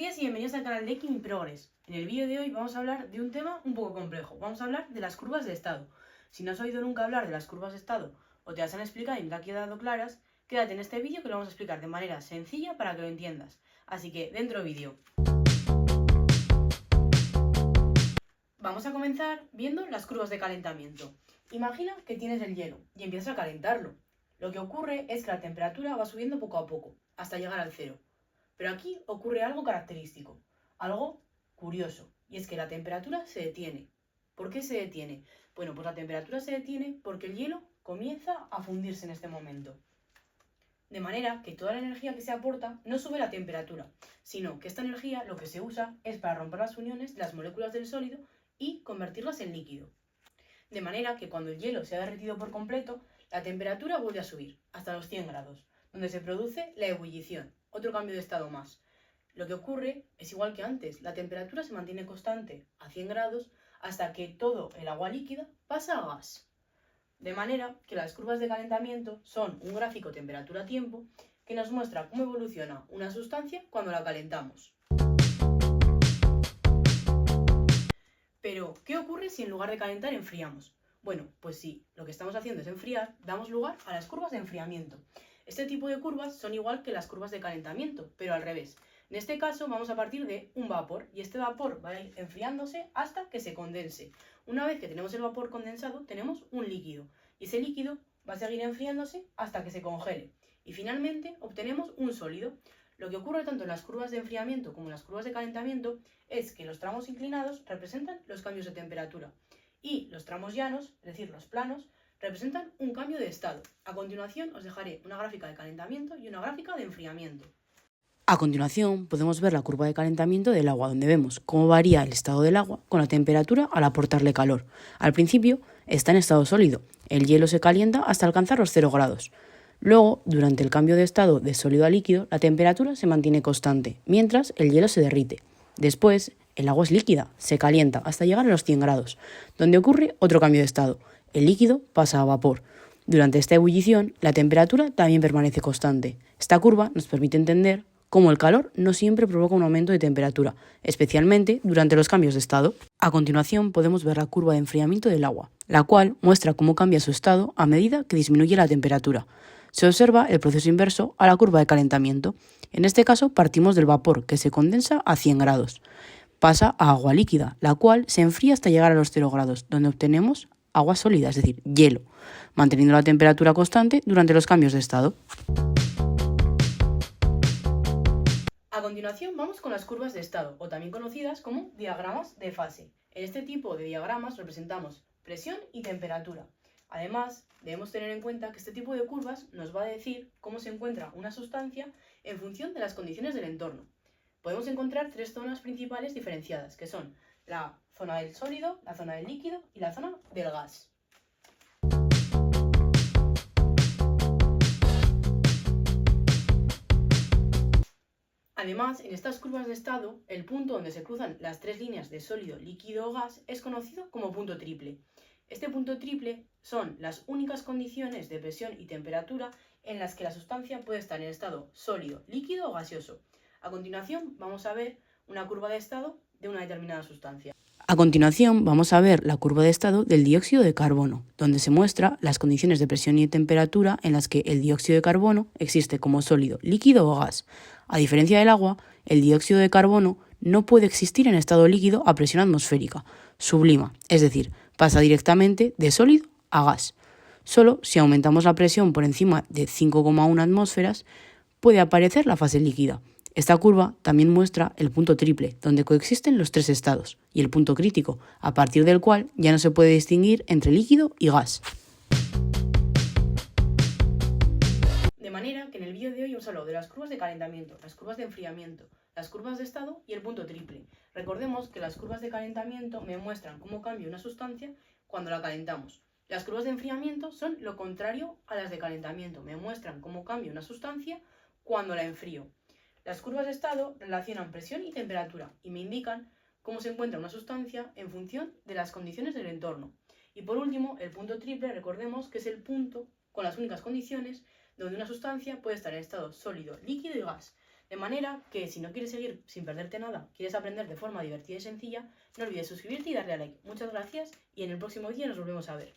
días y bienvenidos al canal de Kim Progress. En el vídeo de hoy vamos a hablar de un tema un poco complejo. Vamos a hablar de las curvas de estado. Si no has oído nunca hablar de las curvas de estado o te las han explicado y no te han quedado claras, quédate en este vídeo que lo vamos a explicar de manera sencilla para que lo entiendas. Así que dentro vídeo. Vamos a comenzar viendo las curvas de calentamiento. Imagina que tienes el hielo y empiezas a calentarlo. Lo que ocurre es que la temperatura va subiendo poco a poco, hasta llegar al cero. Pero aquí ocurre algo característico, algo curioso, y es que la temperatura se detiene. ¿Por qué se detiene? Bueno, pues la temperatura se detiene porque el hielo comienza a fundirse en este momento. De manera que toda la energía que se aporta no sube la temperatura, sino que esta energía lo que se usa es para romper las uniones de las moléculas del sólido y convertirlas en líquido. De manera que cuando el hielo se ha derretido por completo, la temperatura vuelve a subir, hasta los 100 grados, donde se produce la ebullición, otro cambio de estado más. Lo que ocurre es igual que antes, la temperatura se mantiene constante a 100 grados hasta que todo el agua líquida pasa a gas. De manera que las curvas de calentamiento son un gráfico temperatura-tiempo que nos muestra cómo evoluciona una sustancia cuando la calentamos. Pero, ¿qué ocurre si en lugar de calentar enfriamos? Bueno, pues si lo que estamos haciendo es enfriar, damos lugar a las curvas de enfriamiento. Este tipo de curvas son igual que las curvas de calentamiento, pero al revés. En este caso vamos a partir de un vapor y este vapor va a ir enfriándose hasta que se condense. Una vez que tenemos el vapor condensado, tenemos un líquido y ese líquido va a seguir enfriándose hasta que se congele. Y finalmente obtenemos un sólido. Lo que ocurre tanto en las curvas de enfriamiento como en las curvas de calentamiento es que los tramos inclinados representan los cambios de temperatura y los tramos llanos, es decir, los planos, representan un cambio de estado. A continuación os dejaré una gráfica de calentamiento y una gráfica de enfriamiento. A continuación podemos ver la curva de calentamiento del agua, donde vemos cómo varía el estado del agua con la temperatura al aportarle calor. Al principio está en estado sólido, el hielo se calienta hasta alcanzar los 0 grados. Luego, durante el cambio de estado de sólido a líquido, la temperatura se mantiene constante, mientras el hielo se derrite. Después, el agua es líquida, se calienta hasta llegar a los 100 grados, donde ocurre otro cambio de estado. El líquido pasa a vapor. Durante esta ebullición, la temperatura también permanece constante. Esta curva nos permite entender cómo el calor no siempre provoca un aumento de temperatura, especialmente durante los cambios de estado. A continuación podemos ver la curva de enfriamiento del agua, la cual muestra cómo cambia su estado a medida que disminuye la temperatura. Se observa el proceso inverso a la curva de calentamiento. En este caso partimos del vapor, que se condensa a 100 grados. Pasa a agua líquida, la cual se enfría hasta llegar a los 0 grados, donde obtenemos agua sólida, es decir, hielo, manteniendo la temperatura constante durante los cambios de estado. A continuación vamos con las curvas de estado, o también conocidas como diagramas de fase. En este tipo de diagramas representamos presión y temperatura. Además, debemos tener en cuenta que este tipo de curvas nos va a decir cómo se encuentra una sustancia en función de las condiciones del entorno. Podemos encontrar tres zonas principales diferenciadas, que son la zona del sólido, la zona del líquido y la zona del gas. Además, en estas curvas de estado, el punto donde se cruzan las tres líneas de sólido, líquido o gas es conocido como punto triple. Este punto triple son las únicas condiciones de presión y temperatura en las que la sustancia puede estar en estado sólido, líquido o gaseoso. A continuación vamos a ver una curva de estado de una determinada sustancia. A continuación vamos a ver la curva de estado del dióxido de carbono, donde se muestra las condiciones de presión y temperatura en las que el dióxido de carbono existe como sólido, líquido o gas. A diferencia del agua, el dióxido de carbono no puede existir en estado líquido a presión atmosférica, sublima, es decir, pasa directamente de sólido a gas. Solo si aumentamos la presión por encima de 5,1 atmósferas puede aparecer la fase líquida. Esta curva también muestra el punto triple, donde coexisten los tres estados, y el punto crítico, a partir del cual ya no se puede distinguir entre líquido y gas. De manera que en el vídeo de hoy os hablo de las curvas de calentamiento, las curvas de enfriamiento, las curvas de estado y el punto triple. Recordemos que las curvas de calentamiento me muestran cómo cambia una sustancia cuando la calentamos. Las curvas de enfriamiento son lo contrario a las de calentamiento, me muestran cómo cambia una sustancia cuando la enfrío. Las curvas de estado relacionan presión y temperatura y me indican cómo se encuentra una sustancia en función de las condiciones del entorno. Y por último, el punto triple, recordemos que es el punto con las únicas condiciones donde una sustancia puede estar en estado sólido, líquido y gas. De manera que si no quieres seguir sin perderte nada, quieres aprender de forma divertida y sencilla, no olvides suscribirte y darle a like. Muchas gracias y en el próximo vídeo nos volvemos a ver.